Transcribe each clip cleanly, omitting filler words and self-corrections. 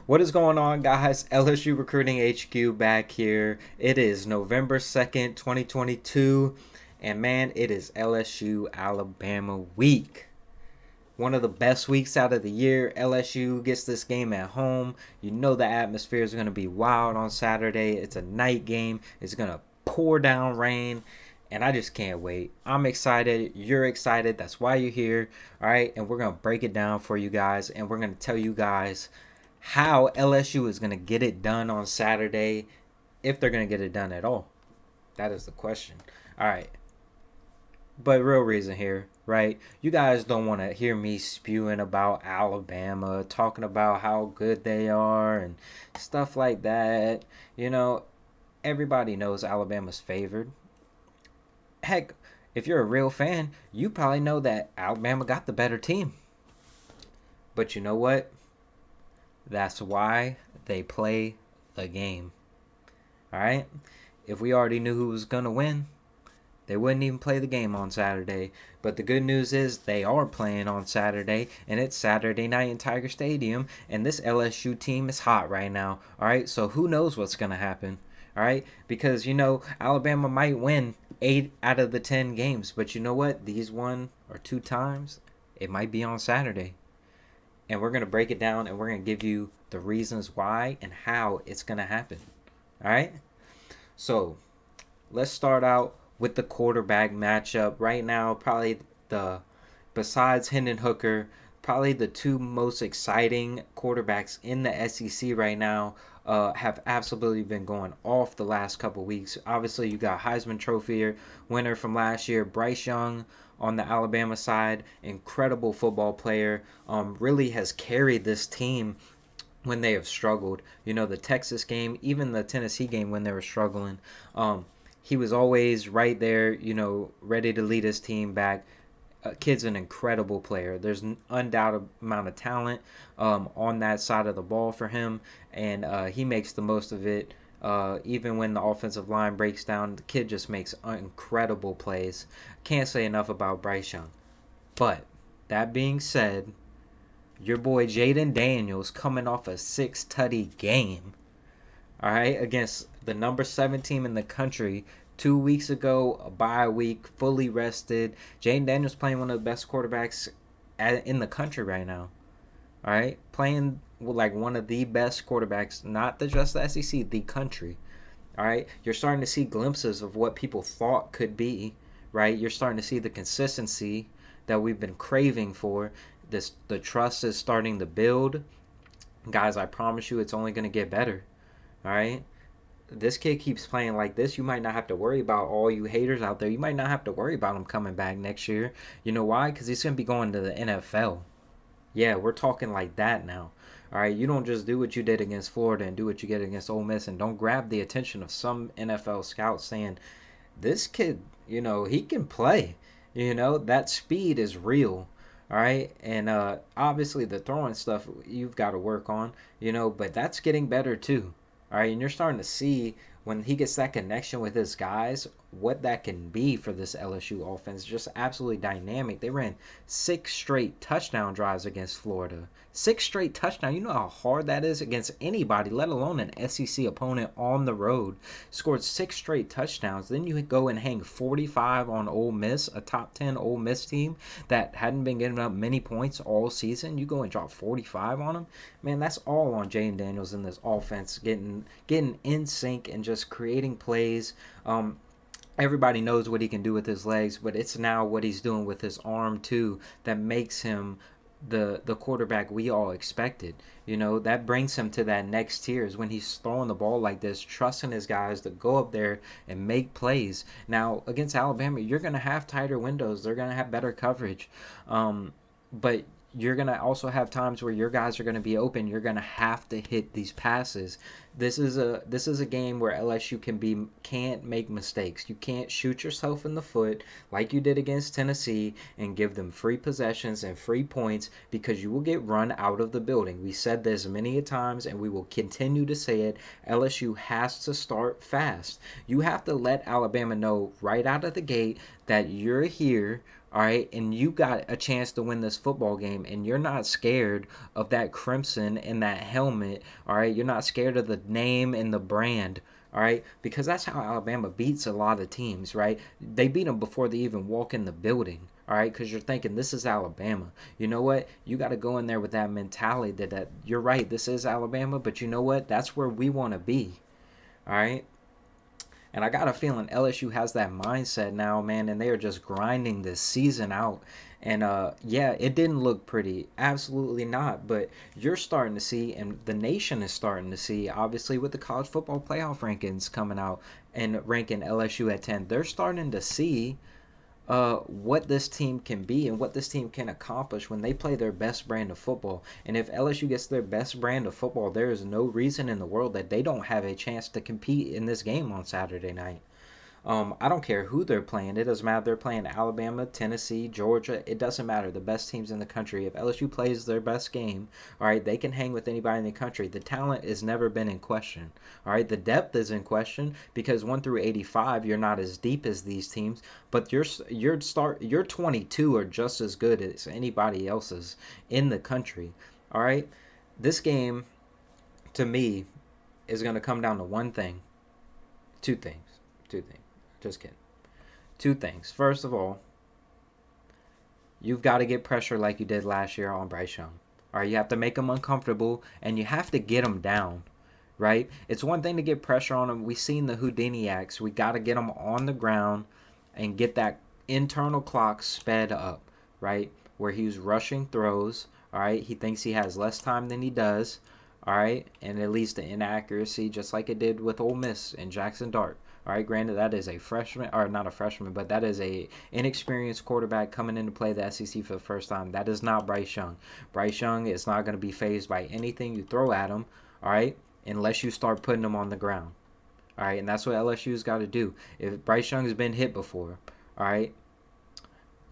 What is going on, guys? LSU Recruiting HQ back here. It is November 2nd, 2022, and man, it is LSU Alabama week. One of the best weeks out of the year. LSU gets this game at home. You know the atmosphere is going to be wild on Saturday. It's a night game. It's going to pour down rain, and I just can't wait. I'm excited. You're excited. That's why you're here. All right, and we're going to break it down for you guys, and we're going to tell you guys how LSU is going to get it done on Saturday, if they're going to get it done at all. That is the question. All right. But real reason here, right? You guys don't want to hear me spewing about Alabama, talking about how good they are and stuff like that. Everybody knows Alabama's favored. Heck, if you're a real fan, you probably know that Alabama got the better team. But you know what? That's why they play the game. All right? If we already knew who was going to win, they wouldn't even play the game on Saturday. But the good news is they are playing on Saturday, and it's Saturday night in Tiger Stadium, and this LSU team is hot right now. All right? So who knows what's going to happen? All right? Because, Alabama might win 8 out of the 10 games. But you know what? These 1 or 2 times, it might be on Saturday. And we're going to break it down, and we're going to give you the reasons why and how it's going to happen. All right? So let's start out with the quarterback matchup. Right now, probably besides Hendon Hooker, probably the 2 most exciting quarterbacks in the SEC right now have absolutely been going off the last couple weeks. Obviously, you got Heisman Trophy winner from last year, Bryce Young, on the Alabama side. Incredible football player. Really has carried this team when they have struggled. The Texas game, even the Tennessee game when they were struggling. He was always right there, ready to lead his team back. Kid's an incredible player. There's an undoubted amount of talent on that side of the ball for him, and he makes the most of it. Even when the offensive line breaks down, the kid just makes incredible plays. Can't say enough about Bryce Young. But that being said, your boy Jaden Daniels coming off a 6-tutty game, all right, against the number 7 team in the country 2 weeks ago, a bye week, fully rested. Jaden Daniels playing one of the best quarterbacks in the country right now. All right, playing like one of the best quarterbacks, not just the SEC, the country. All right, you're starting to see glimpses of what people thought could be. Right, you're starting to see the consistency that we've been craving for. The trust is starting to build. Guys, I promise you, it's only going to get better. All right. This kid keeps playing like this, you might not have to worry about all you haters out there. You might not have to worry about him coming back next year. You know why? Because he's going to be going to the NFL. Yeah, we're talking like that now. All right, you don't just do what you did against Florida and do what you did against Ole Miss and don't grab the attention of some NFL scouts saying, this kid, he can play. That speed is real. All right, and obviously the throwing stuff you've got to work on, but that's getting better too. All right, and you're starting to see when he gets that connection with his guys, what that can be for this LSU offense. Just absolutely dynamic. They ran 6 straight touchdown drives against Florida. 6 straight touchdowns. You know how hard that is against anybody, let alone an SEC opponent on the road. Scored 6 straight touchdowns. Then you go and hang 45 on Ole Miss, a top 10 Ole Miss team that hadn't been giving up many points all season. You go and drop 45 on them. Man, that's all on Jaden Daniels in this offense, getting in sync and just creating plays. Everybody knows what he can do with his legs, but it's now what he's doing with his arm too that makes him the quarterback we all expected. That brings him to that next tier is when he's throwing the ball like this, trusting his guys to go up there and make plays. Now, against Alabama, you're going to have tighter windows. They're going to have better coverage. But you're going to also have times where your guys are going to be open. You're going to have to hit these passes. This is a game where LSU can't make mistakes. You can't shoot yourself in the foot like you did against Tennessee and give them free possessions and free points because you will get run out of the building. We said this many a times and we will continue to say it. LSU has to start fast. You have to let Alabama know right out of the gate that you're here. All right, and you got a chance to win this football game, and you're not scared of that crimson and that helmet. All right, you're not scared of the name and the brand. All right, because that's how Alabama beats a lot of teams, right? They beat them before they even walk in the building. All right, because you're thinking this is Alabama. You know what? You got to go in there with that mentality that you're right. This is Alabama, but you know what? That's where we want to be. All right. And I got a feeling LSU has that mindset now, man, and they are just grinding this season out. And yeah, it didn't look pretty. Absolutely not. But you're starting to see, and the nation is starting to see, obviously, with the college football playoff rankings coming out and ranking LSU at 10, they're starting to see what this team can be and what this team can accomplish when they play their best brand of football. And if LSU gets their best brand of football, there is no reason in the world that they don't have a chance to compete in this game on Saturday night. I don't care who they're playing. It doesn't matter if they're playing Alabama, Tennessee, Georgia. It doesn't matter. The best teams in the country. If LSU plays their best game, all right, they can hang with anybody in the country. The talent has never been in question. All right, the depth is in question because 1 through 85, you're not as deep as these teams, but your 22 are just as good as anybody else's in the country. All right, this game to me is going to come down to one thing, two things. Just kidding. Two things. First of all, you've got to get pressure like you did last year on Bryce Young. All right, you have to make him uncomfortable, and you have to get him down, right? It's one thing to get pressure on him. We've seen the Houdini acts. We got to get him on the ground and get that internal clock sped up, right? Where he's rushing throws, all right? He thinks he has less time than he does, all right? And it leads to inaccuracy, just like it did with Ole Miss and Jackson Dart. All right, granted, that is a freshman, or not a freshman, but that is a inexperienced quarterback coming in to play the SEC for the first time. That is not Bryce Young. Bryce Young is not going to be fazed by anything you throw at him, all right, unless you start putting him on the ground. All right, and that's what LSU's got to do. If Bryce Young has been hit before, all right,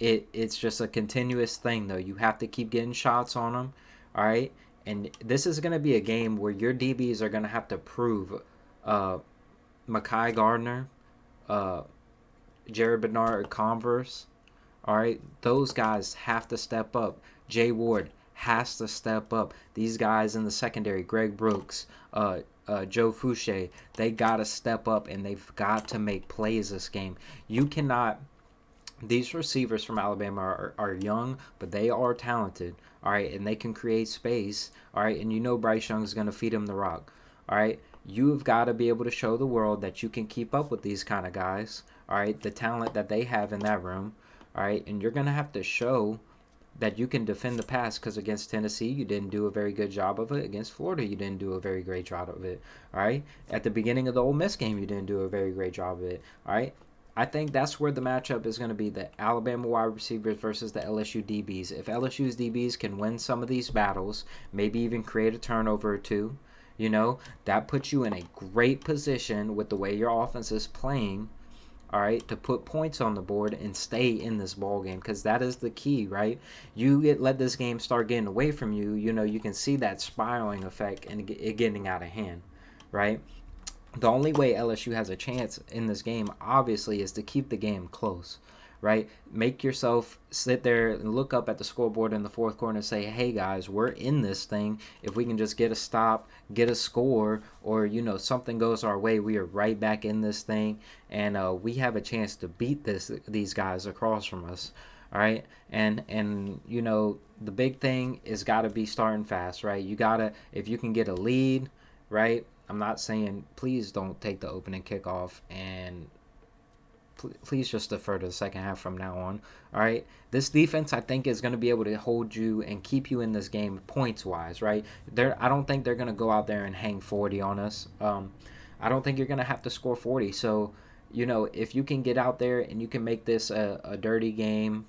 it's just a continuous thing, though. You have to keep getting shots on him, all right? And this is going to be a game where your DBs are going to have to prove Mekhi Gardner, Jared Bernard, Converse. All right, those guys have to step up. Jay Ward has to step up. These guys in the secondary, Greg Brooks, Joe Fouché, they got to step up and they've got to make plays this game. You cannot. These receivers from Alabama are young, but they are talented. All right, and they can create space. All right, and you know Bryce Young is going to feed him the rock. All right, you've got to be able to show the world that you can keep up with these kind of guys. All right, the talent that they have in that room. All right, and you're going to have to show that you can defend the pass because against Tennessee, you didn't do a very good job of it. Against Florida, you didn't do a very great job of it. All right, at the beginning of the Ole Miss game, you didn't do a very great job of it. All right. I think that's where the matchup is going to be, the Alabama wide receivers versus the LSU DBs. If LSU's DBs can win some of these battles, maybe even create a turnover or two, you know, that puts you in a great position with the way your offense is playing, all right, to put points on the board and stay in this ball game, because that is the key, right? Let this game start getting away from you, you know, you can see that spiraling effect and it getting out of hand, right? The only way LSU has a chance in this game, obviously, is to keep the game close, right? Make yourself sit there and look up at the scoreboard in the fourth quarter and say, hey, guys, we're in this thing. If we can just get a stop, get a score, or, you know, something goes our way, we are right back in this thing, and we have a chance to beat these guys across from us, all right? And you know, the big thing is got to be starting fast, right? You got to, if you can get a lead, right? I'm not saying please don't take the opening kickoff and please just defer to the second half from now on. All right, this defense I think is going to be able to hold you and keep you in this game points wise. Right, I don't think they're going to go out there and hang 40 on us. I don't think you're going to have to score 40. So, you know, if you can get out there and you can make this a dirty game,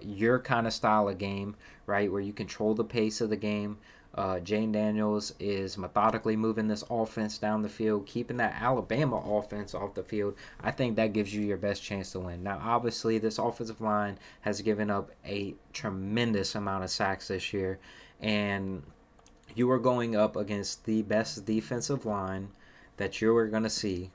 your kind of style of game, right, where you control the pace of the game. Jane Daniels is methodically moving this offense down the field, keeping that Alabama offense off the field. I think that gives you your best chance to win. Now, obviously, this offensive line has given up a tremendous amount of sacks this year, and you are going up against the best defensive line that you are going to see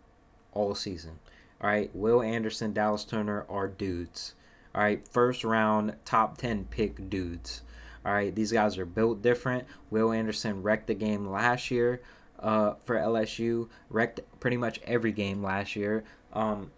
all season. All right, Will Anderson, Dallas Turner are dudes. All right, first round, top 10 pick dudes. All right, these guys are built different. Will Anderson wrecked the game last year for LSU, wrecked pretty much every game last year.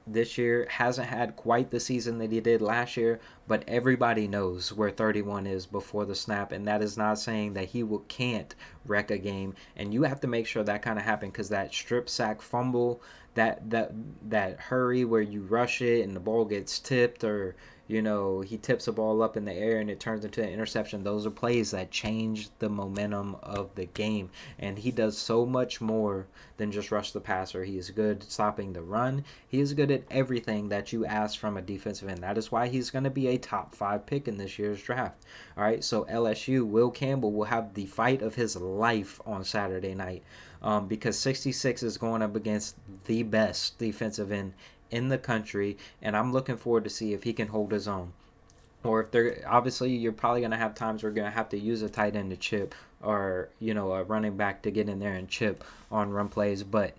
This year hasn't had quite the season that he did last year, but everybody knows where 31 is before the snap, and that is not saying that can't wreck a game. And you have to make sure that kind of happens, because that strip sack fumble, that hurry where you rush it and the ball gets tipped, or he tips a ball up in the air and it turns into an interception. Those are plays that change the momentum of the game. And he does so much more than just rush the passer. He is good at stopping the run. He is good at everything that you ask from a defensive end. That is why he's going to be a top 5 pick in this year's draft. All right, so LSU, Will Campbell will have the fight of his life on Saturday night, because 66 is going up against the best defensive end in the country, and I'm looking forward to see if he can hold his own. Or if they're obviously, you're probably gonna have times where you're gonna have to use a tight end to chip, or a running back to get in there and chip on run plays. But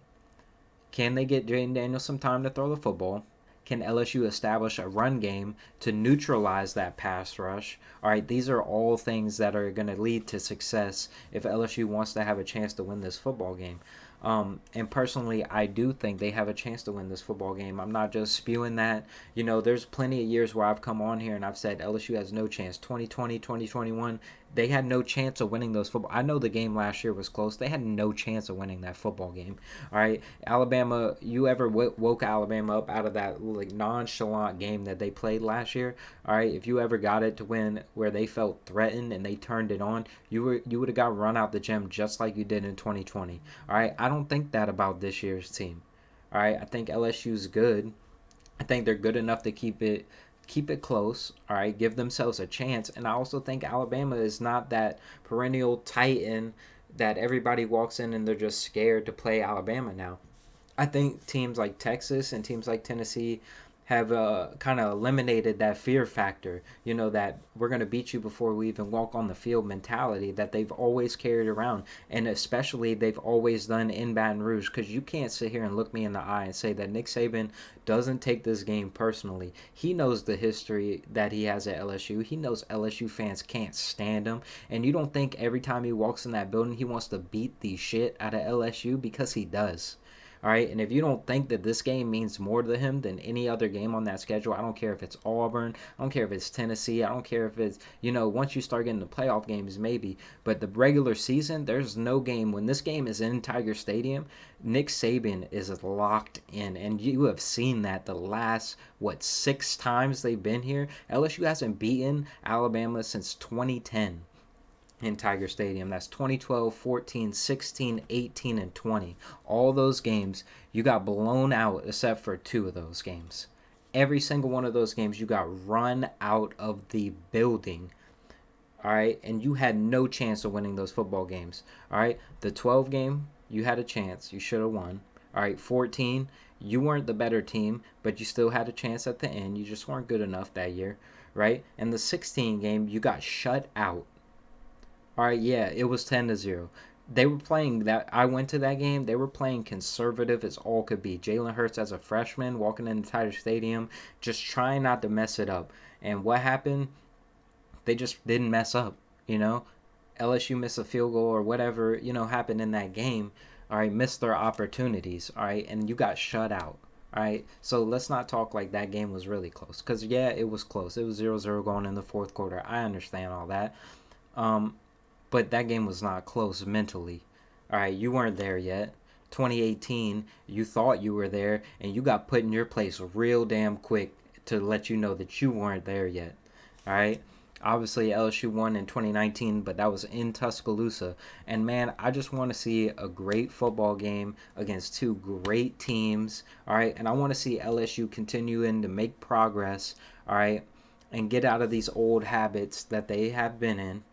can they get Jaden Daniels some time to throw the football? Can LSU establish a run game to neutralize that pass rush? All right, these are all things that are going to lead to success if LSU wants to have a chance to win this football game. And personally, I do think they have a chance to win this football game. I'm not just spewing that. There's plenty of years where I've come on here and I've said LSU has no chance. 2020, 2021, they had no chance of winning those football. I know the game last year was close. They had no chance of winning that football game. All right, Alabama, you ever woke Alabama up out of that nonchalant game that they played last year? All right, if you ever got it to win where they felt threatened and they turned it on, you would have got run out the gym just like you did in 2020. All right, I don't think that about this year's team. All right, I think LSU's good. I think they're good enough to keep it close. All right, give themselves a chance. And I also think Alabama is not that perennial titan that everybody walks in and they're just scared to play Alabama now. I think teams like Texas and teams like Tennessee have kind of eliminated that fear factor, that we're going to beat you before we even walk on the field mentality that they've always carried around. And especially they've always done in Baton Rouge, because you can't sit here and look me in the eye and say that Nick Saban doesn't take this game personally. He knows the history that he has at LSU. He knows LSU fans can't stand him. And you don't think every time he walks in that building he wants to beat the shit out of LSU, because he does. All right, and if you don't think that this game means more to him than any other game on that schedule, I don't care if it's Auburn, I don't care if it's Tennessee, I don't care if it's, once you start getting the playoff games, maybe. But the regular season, there's no game. When this game is in Tiger Stadium, Nick Saban is locked in. And you have seen that the last, 6 times they've been here. LSU hasn't beaten Alabama since 2010. In Tiger Stadium. That's 2012, 14, 16, 18, and 20. All those games, you got blown out except for 2 of those games. Every single one of those games, you got run out of the building. All right, and you had no chance of winning those football games. All right, the 12 game, you had a chance. You should have won. All right, 14, you weren't the better team, but you still had a chance at the end. You just weren't good enough that year, right? And the 16 game, you got shut out. All right, yeah, it was 10-0. They were playing that. I went to that game. They were playing conservative as all could be. Jalen Hurts as a freshman walking into Tiger Stadium, just trying not to mess it up. And what happened? They just didn't mess up. LSU missed a field goal or whatever happened in that game. All right, missed their opportunities. All right, and you got shut out. All right, so let's not talk like that game was really close, because yeah, it was close. It was 0-0 going in the fourth quarter. I understand all that. But that game was not close mentally. All right, you weren't there yet. 2018, you thought you were there, and you got put in your place real damn quick to let you know that you weren't there yet. All right? Obviously, LSU won in 2019, but that was in Tuscaloosa. And, man, I just want to see a great football game against 2 great teams. All right? And I want to see LSU continuing to make progress, all right, and get out of these old habits that they have been in.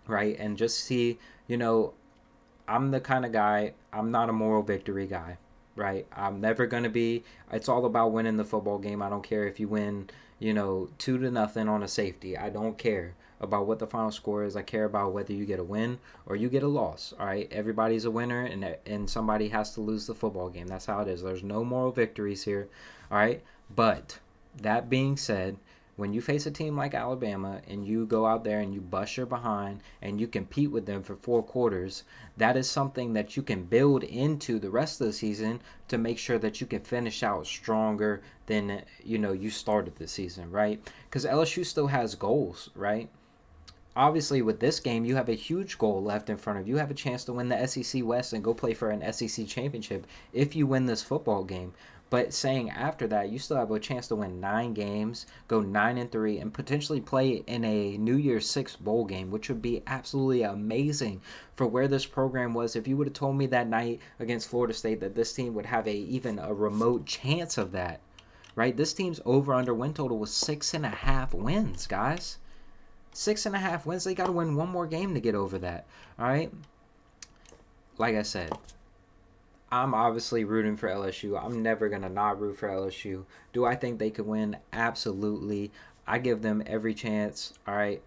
Right, and just see, I'm the kind of guy, I'm not a moral victory guy, right? I'm never going to be. It's all about winning the football game. I don't care if you win, 2-0 on a safety. I don't care about what the final score is. I care about whether you get a win or you get a loss, all right? Everybody's a winner, and somebody has to lose the football game. That's how it is. There's no moral victories here, all right? But that being said, when you face a team like Alabama and you go out there and you bust your behind and you compete with them for 4 quarters, that is something that you can build into the rest of the season to make sure that you can finish out stronger than you started the season, right? Because LSU still has goals, right? Obviously, with this game, you have a huge goal left in front of you. You have a chance to win the SEC West and go play for an SEC championship if you win this football game. But saying after that, you still have a chance to win 9 games, go 9-3, and potentially play in a New Year's Six bowl game, which would be absolutely amazing for where this program was. If you would have told me that night against Florida State that this team would have even a remote chance of that, right? This team's over/under win total was 6.5 wins, guys. 6.5 wins. They got to win one more game to get over that. All right. Like I said, I'm obviously rooting for LSU. I'm never going to not root for LSU. Do I think they could win? Absolutely. I give them every chance, all right,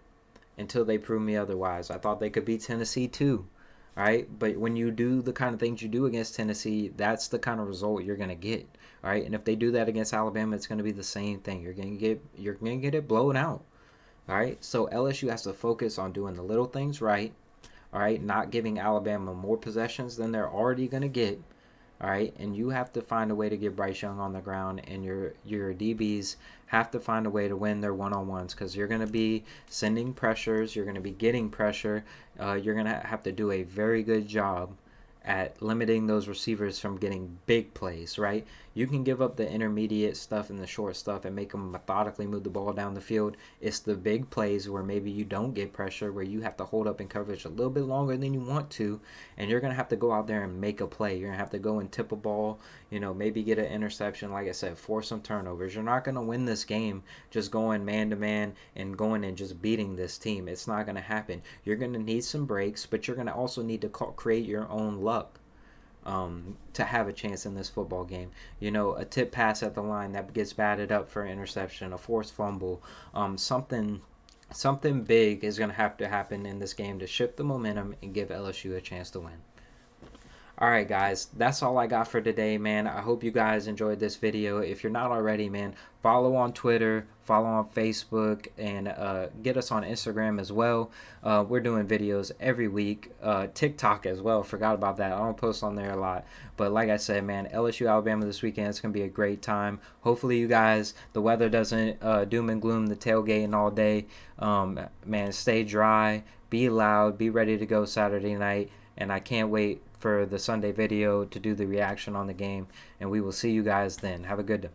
until they prove me otherwise. I thought they could beat Tennessee too, all right? But when you do the kind of things you do against Tennessee, that's the kind of result you're going to get, all right? And if they do that against Alabama, it's going to be the same thing. You're going to get it blown out, all right? So LSU has to focus on doing the little things right, all right, not giving Alabama more possessions than they're already going to get. All right, and you have to find a way to get Bryce Young on the ground, and your DBs have to find a way to win their one-on-ones because you're going to be sending pressures, you're going to be getting pressure, you're going to have to do a very good job at limiting those receivers from getting big plays, right? You can give up the intermediate stuff and the short stuff and make them methodically move the ball down the field. It's the big plays where maybe you don't get pressure, where you have to hold up in coverage a little bit longer than you want to, and you're going to have to go out there and make a play. You're going to have to go and tip a ball, maybe get an interception, like I said, force some turnovers. You're not going to win this game just going man-to-man and going and just beating this team. It's not going to happen. You're going to need some breaks, but you're going to also need to create your own luck to have a chance in this football game. A tip pass at the line that gets batted up for an interception, a forced fumble, something big is going to have to happen in this game to shift the momentum and give LSU a chance to win. All right, guys, that's all I got for today, man. I hope you guys enjoyed this video. If you're not already, man, follow on Twitter, follow on Facebook, and get us on Instagram as well. We're doing videos every week. TikTok as well. Forgot about that. I don't post on there a lot. But like I said, man, LSU Alabama this weekend. It's going to be a great time. Hopefully, you guys, the weather doesn't doom and gloom the tailgating all day. Man, stay dry, be loud, be ready to go Saturday night. And I can't wait for the Sunday video to do the reaction on the game. And we will see you guys then. Have a good day.